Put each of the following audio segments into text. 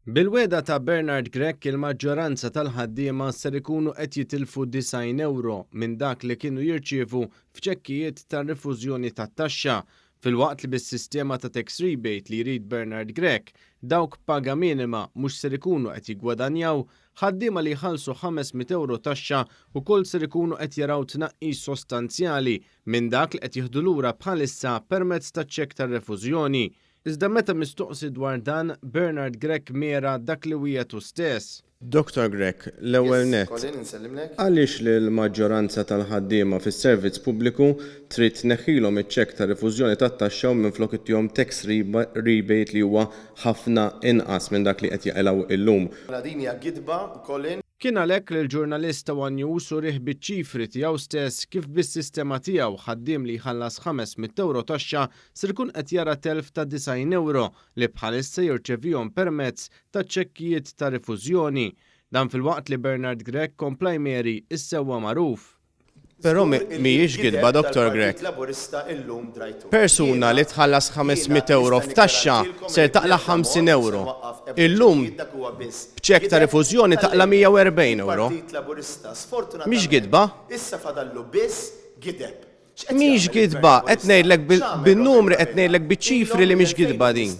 Bil-weda ta' Bernard Grech il-maġġoranza tal-ħaddiema ser ikunu qed jitilfu €90 minn dak li kienu jirċievu f'ċekkijiet tar-rifużjoni tat-taxxa, filwaqt li bis-sistema ta' tax rebate li jrid Bernard Grech dawk paga minima mhux ser ikunu qed jiggwadanjaw, ħaddiema li jħallsu €500 taxxa wkoll ser ikunu qed jaraw tnaqqis sostanzjali minn dak li qed jieħdu lura bħalissa permezz taċ-ċekk tar-refużjoni. Iżda meta mistoqsi dwar dan, Bernard Grech miera dak li wieħed stess. Dr. Grech, l-ewwel nett, għaliex li l-maġġoranza tal-ħaddiema fis-servizz pubbliku trid tneħħilhom iċ-ċekk ta' rifużjoni tat-taxxa u minflok ittihom tax rebate li huwa ħafna inqas minn dak li qed jaqilgħu illum. Kien għalhekk li l-ġurnalista One News urih biċ-ċifri tiegħu stess kif bis-sistema tiegħu ħaddiem li jħallas €500 taxxa ser ikun qed jara telf ta' €90 li bħalissa jirċevihom permezz ta' ċekkijiet ta' rifużjoni. Dan filwaqt li Bernard Grech kompla jmeri issewwa magħruf. Però mhijiex gidba, Dr. Grech. Persuna li tħallas €500 f'taxxa ser taqla €50. Illum b'ċekk ta' rifużjoni taqla €140. Mhix gidba? Mhix gidba, qed ngħidlek bin-numri qed ngħidlek biċ-ċifri li mhix gidba din.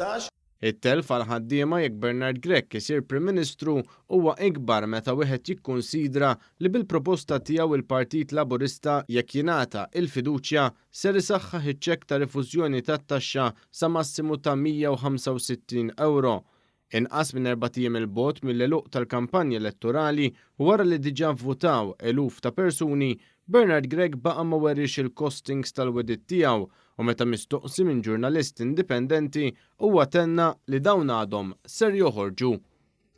It-telf għal ħaddiema jekk Bernard Grech isir Prim Ministru huwa ikbar meta wieħed jikkunsidra li bil-proposta tiegħu il-Partit Laburista jekk jingħata il-fiduċja ser isaħħaħ iċ-ċekk ta' rifużjoni tat-taxxa sa massimu ta' €165. Inqas minn 4 ijiem il-bogħod mill-għeluq tal-kampanja elettorali u wara li diġà vvutaw eluf ta' persuni, Bernard Grech baqa' ma werrix il-costings tal-wedid tiegħu u meta mistoqsi minn ġurnalist indipendenti huwa tenna li dawn għadhom ser joħorġu.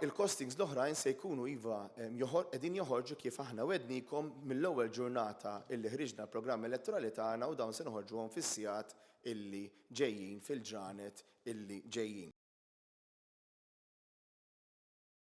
Il-costings l-oħrajn se jkunu iva qegħdin joħorġu kif aħna wednikom mill-ewwel ġurnata illi ħriġna l-programm elettorali tagħna u dawn se noħorġuhom fis-sigħat illi ġejjin fil-ġranet illi ġejjin.